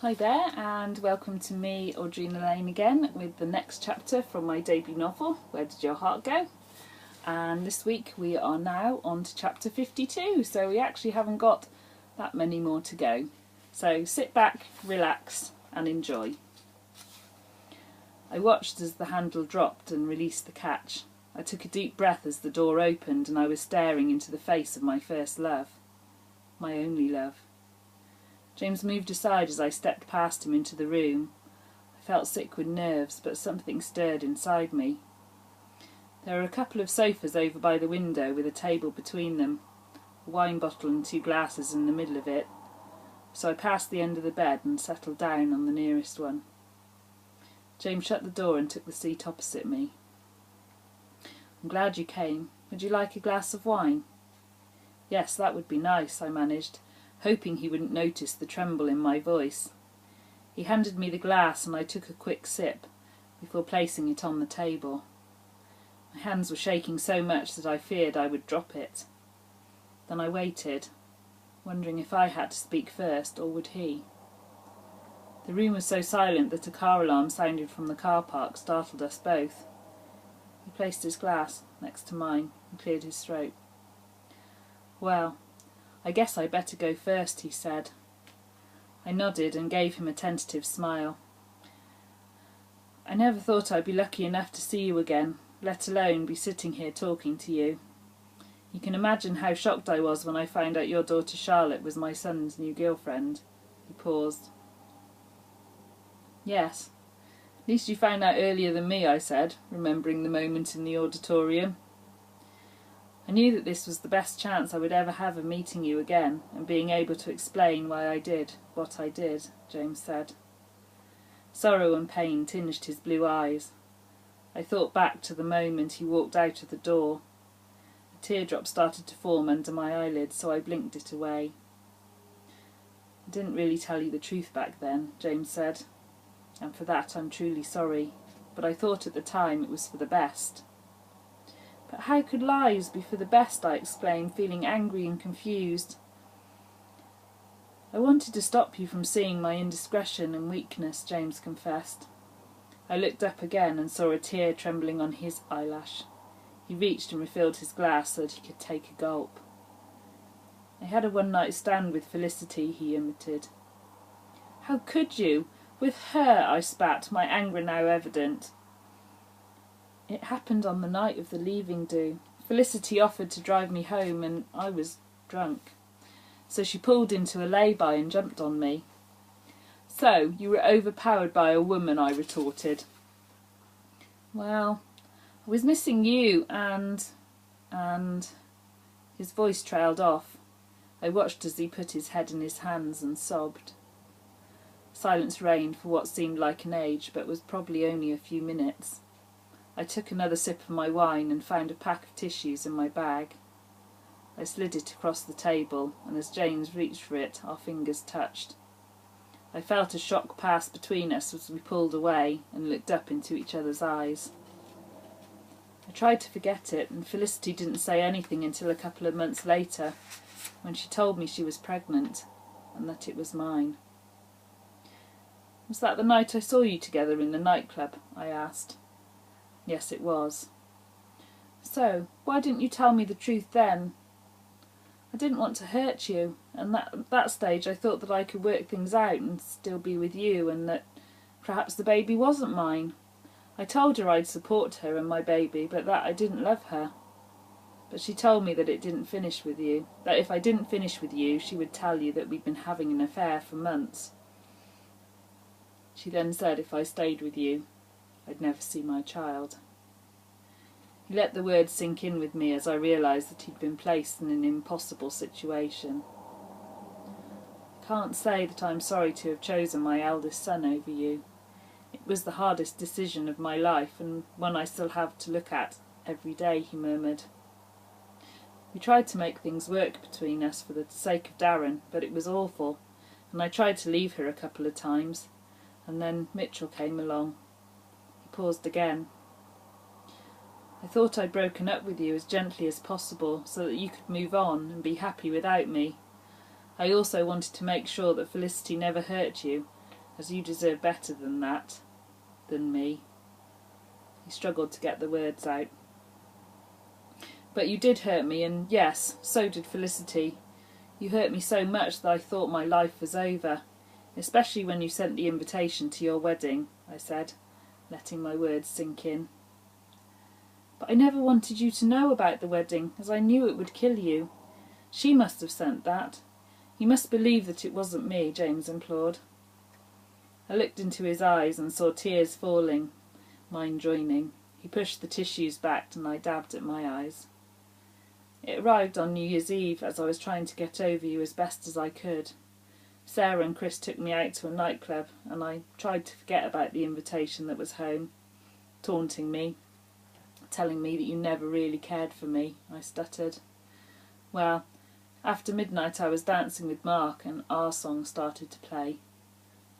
Hi there, and welcome to me, Audrina Lane, again with the next chapter from my debut novel, Where Did Your Heart Go? And this week we are now on to chapter 52, so we actually haven't got that many more to go. So sit back, relax and enjoy. I watched as the handle dropped and released the catch. I took a deep breath as the door opened and I was staring into the face of my first love. My only love. James moved aside as I stepped past him into the room. I felt sick with nerves, but something stirred inside me. There were a couple of sofas over by the window with a table between them, a wine bottle and two glasses in the middle of it, so I passed the end of the bed and settled down on the nearest one. James shut the door and took the seat opposite me. "I'm glad you came. Would you like a glass of wine?" "Yes, that would be nice," I managed, hoping he wouldn't notice the tremble in my voice. He handed me the glass and I took a quick sip before placing it on the table. My hands were shaking so much that I feared I would drop it. Then I waited, wondering if I had to speak first or would he. The room was so silent that a car alarm sounded from the car park startled us both. He placed his glass next to mine and cleared his throat. "Well, I guess I better go first," he said. I nodded and gave him a tentative smile. "I never thought I'd be lucky enough to see you again, let alone be sitting here talking to you. You can imagine how shocked I was when I found out your daughter Charlotte was my son's new girlfriend." He paused. "Yes. At least you found out earlier than me," I said, remembering the moment in the auditorium. I knew that this was the best chance I would ever have of meeting you again and being able to explain why I did what I did, James said. Sorrow and pain tinged his blue eyes. I thought back to the moment he walked out of the door. A teardrop started to form under my eyelids, so I blinked it away. "I didn't really tell you the truth back then," James said, "and for that I'm truly sorry, but I thought at the time it was for the best." "But how could lies be for the best?" I exclaimed, feeling angry and confused. "I wanted to stop you from seeing my indiscretion and weakness," James confessed. I looked up again and saw a tear trembling on his eyelash. He reached and refilled his glass so that he could take a gulp. "I had a one-night stand with Felicity," he admitted. "How could you? With her?" I spat, my anger now evident. "It happened on the night of the leaving do. Felicity offered to drive me home and I was drunk. So she pulled into a lay-by and jumped on me." "So, you were overpowered by a woman," I retorted. "Well, I was missing you and... His voice trailed off. I watched as he put his head in his hands and sobbed. Silence reigned for what seemed like an age, but was probably only a few minutes. I took another sip of my wine and found a pack of tissues in my bag. I slid it across the table, and as James reached for it, our fingers touched. I felt a shock pass between us as we pulled away and looked up into each other's eyes. I tried to forget it, and Felicity didn't say anything until a couple of months later, when she told me she was pregnant, and that it was mine. "Was that the night I saw you together in the nightclub?" I asked. "Yes, it was." "So, why didn't you tell me the truth then?" "I didn't want to hurt you, and at that stage I thought that I could work things out and still be with you, and that perhaps the baby wasn't mine. I told her I'd support her and my baby, but that I didn't love her. But she told me that it didn't finish with you, that if I didn't finish with you, she would tell you that we'd been having an affair for months. She then said if I stayed with you, I'd never see my child." He let the words sink in with me as I realised that he'd been placed in an impossible situation. "I can't say that I'm sorry to have chosen my eldest son over you. It was the hardest decision of my life, and one I still have to look at every day," he murmured. "We tried to make things work between us for the sake of Darren, but it was awful, and I tried to leave her a couple of times, and then Mitchell came along." He paused again. "I thought I'd broken up with you as gently as possible so that you could move on and be happy without me. I also wanted to make sure that Felicity never hurt you, as you deserve better than that, than me. He struggled to get the words out. But you did hurt me, and yes, so did Felicity. You hurt me so much that I thought my life was over, especially when you sent the invitation to your wedding, I said, letting my words sink in. But I never wanted you to know about the wedding, as I knew it would kill you. She must have sent that. You must believe that it wasn't me, James implored. I looked into his eyes and saw tears falling, mine joining. He pushed the tissues back and I dabbed at my eyes. It arrived on New Year's Eve as I was trying to get over you as best as I could. Sarah and Chris took me out to a nightclub and I tried to forget about the invitation that was home, taunting me, telling me that you never really cared for me, I stuttered. Well, after midnight I was dancing with Mark and our song started to play.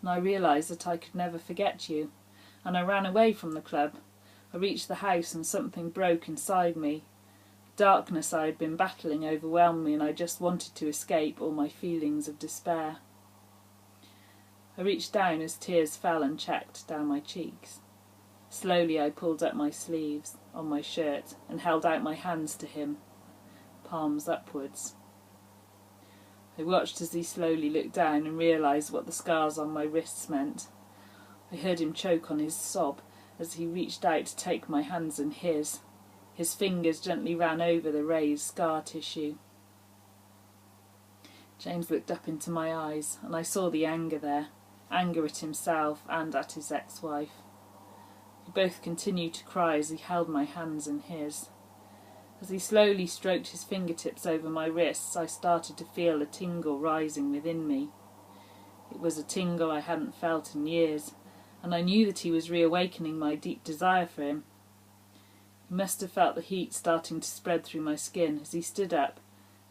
And I realised that I could never forget you, and I ran away from the club. I reached the house and something broke inside me. The darkness I had been battling overwhelmed me and I just wanted to escape all my feelings of despair. I reached down as tears fell and checked down my cheeks. Slowly I pulled up my sleeves on my shirt and held out my hands to him, palms upwards. I watched as he slowly looked down and realised what the scars on my wrists meant. I heard him choke on his sob as he reached out to take my hands in his. His fingers gently ran over the raised scar tissue. James looked up into my eyes and I saw the anger there, anger at himself and at his ex-wife. We both continued to cry as he held my hands in his. As he slowly stroked his fingertips over my wrists, I started to feel a tingle rising within me. It was a tingle I hadn't felt in years, and I knew that he was reawakening my deep desire for him. He must have felt the heat starting to spread through my skin as he stood up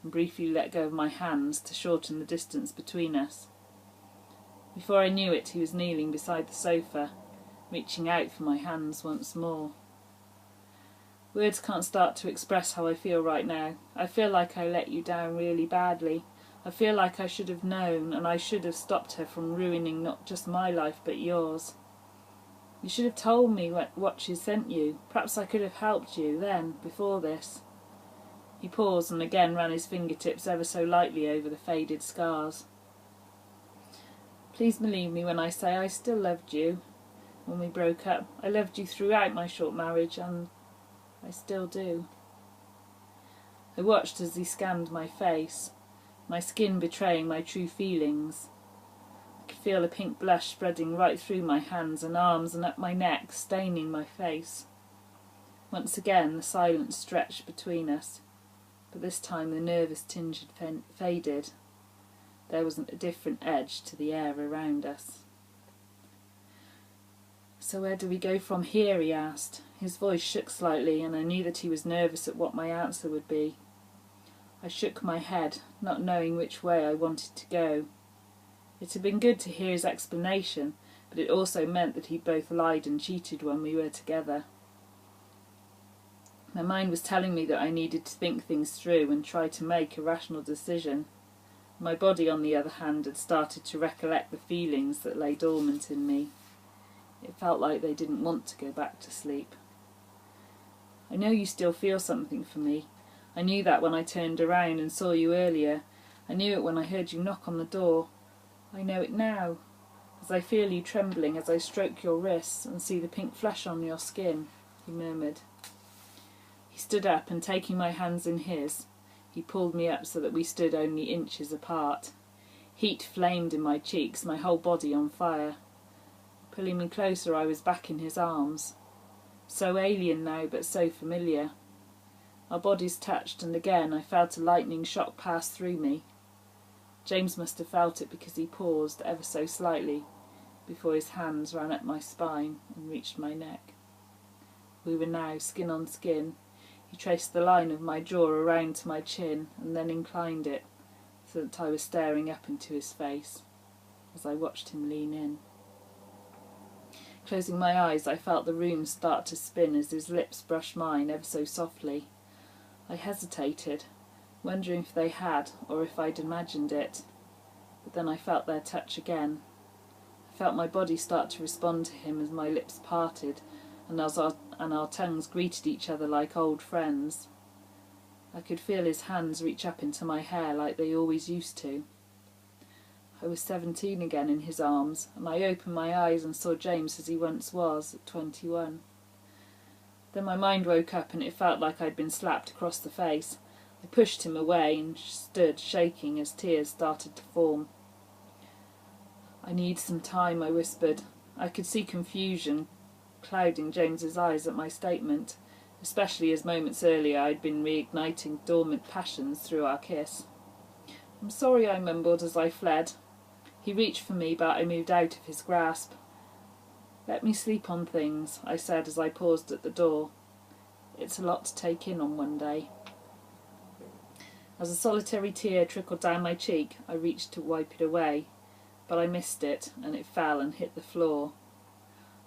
and briefly let go of my hands to shorten the distance between us. Before I knew it, he was kneeling beside the sofa, reaching out for my hands once more. Words can't start to express how I feel right now. I feel like I let you down really badly. I feel like I should have known, and I should have stopped her from ruining not just my life but yours. You should have told me what she sent you. Perhaps I could have helped you then, before this. He paused and again ran his fingertips ever so lightly over the faded scars. Please believe me when I say I still loved you. When we broke up, I loved you throughout my short marriage, and I still do. I watched as he scanned my face, my skin betraying my true feelings. I could feel a pink blush spreading right through my hands and arms and up my neck, staining my face. Once again the silence stretched between us, but this time the nervous tinge had faded. There was a different edge to the air around us. So where do we go from here? He asked. His voice shook slightly, and I knew that he was nervous at what my answer would be. I shook my head, not knowing which way I wanted to go. It had been good to hear his explanation, but it also meant that he both lied and cheated when we were together. My mind was telling me that I needed to think things through and try to make a rational decision. My body, on the other hand, had started to recollect the feelings that lay dormant in me. It felt like they didn't want to go back to sleep. I know you still feel something for me. I knew that when I turned around and saw you earlier. I knew it when I heard you knock on the door. I know it now, as I feel you trembling as I stroke your wrists and see the pink flush on your skin, he murmured. He stood up and, taking my hands in his, he pulled me up so that we stood only inches apart. Heat flamed in my cheeks, my whole body on fire. Pulling me closer, I was back in his arms. So alien now, but so familiar. Our bodies touched, and again I felt a lightning shock pass through me. James must have felt it because he paused ever so slightly before his hands ran up my spine and reached my neck. We were now skin on skin. He traced the line of my jaw around to my chin and then inclined it so that I was staring up into his face as I watched him lean in. Closing my eyes, I felt the room start to spin as his lips brushed mine ever so softly. I hesitated, wondering if they had or if I'd imagined it, but then I felt their touch again. I felt my body start to respond to him as my lips parted and our tongues greeted each other like old friends. I could feel his hands reach up into my hair like they always used to. I was 17 again in his arms, and I opened my eyes and saw James as he once was at 21. Then my mind woke up and it felt like I'd been slapped across the face. I pushed him away and stood shaking as tears started to form. "I need some time," I whispered. I could see confusion clouding James's eyes at my statement, especially as moments earlier I'd been reigniting dormant passions through our kiss. "I'm sorry," I mumbled as I fled. He reached for me, but I moved out of his grasp. "Let me sleep on things," I said as I paused at the door. "It's a lot to take in on one day." As a solitary tear trickled down my cheek, I reached to wipe it away, but I missed it, and it fell and hit the floor.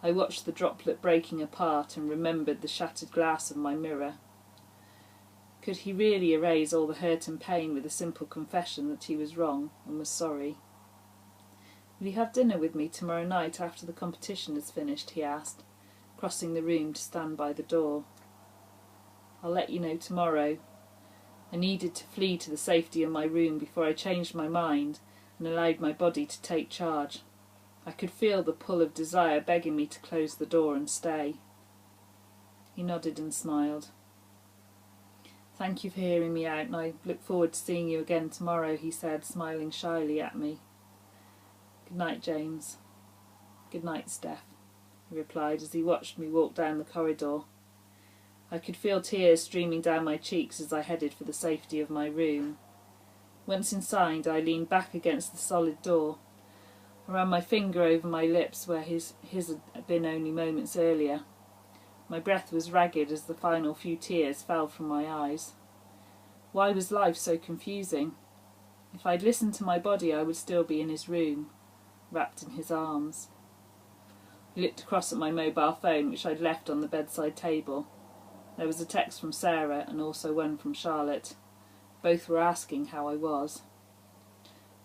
I watched the droplet breaking apart and remembered the shattered glass of my mirror. Could he really erase all the hurt and pain with a simple confession that he was wrong and was sorry? "Will you have dinner with me tomorrow night after the competition is finished?" he asked, crossing the room to stand by the door. "I'll let you know tomorrow." I needed to flee to the safety of my room before I changed my mind and allowed my body to take charge. I could feel the pull of desire begging me to close the door and stay. He nodded and smiled. "Thank you for hearing me out, and I look forward to seeing you again tomorrow," he said, smiling shyly at me. "Good night, James." "Good night, Steph," he replied as he watched me walk down the corridor. I could feel tears streaming down my cheeks as I headed for the safety of my room. Once inside, I leaned back against the solid door. I ran my finger over my lips where his had been only moments earlier. My breath was ragged as the final few tears fell from my eyes. Why was life so confusing? If I'd listened to my body, I would still be in his room, wrapped in his arms. I looked across at my mobile phone, which I'd left on the bedside table. There was a text from Sarah and also one from Charlotte. Both were asking how I was.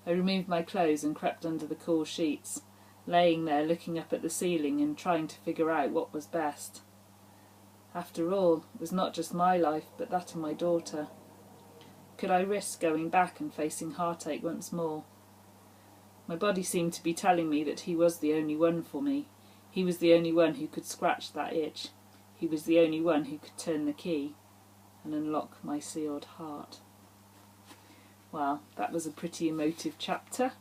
I removed my clothes and crept under the cool sheets, laying there looking up at the ceiling and trying to figure out what was best. After all, it was not just my life, but that of my daughter. Could I risk going back and facing heartache once more? My body seemed to be telling me that he was the only one for me. He was the only one who could scratch that itch. He was the only one who could turn the key and unlock my sealed heart. Well, that was a pretty emotive chapter.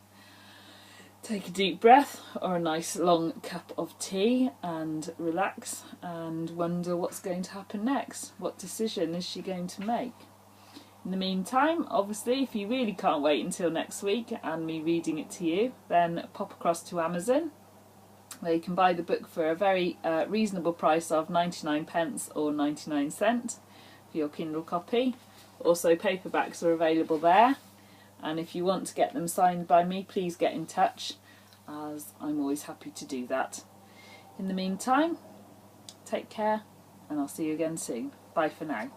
Take a deep breath or a nice long cup of tea and relax and wonder what's going to happen next. What decision is she going to make? In the meantime, obviously, if you really can't wait until next week and me reading it to you, then pop across to Amazon, where you can buy the book for a very reasonable price of 99p or 99 cents for your Kindle copy. Also, paperbacks are available there, and if you want to get them signed by me, please get in touch, as I'm always happy to do that. In the meantime, take care, and I'll see you again soon. Bye for now.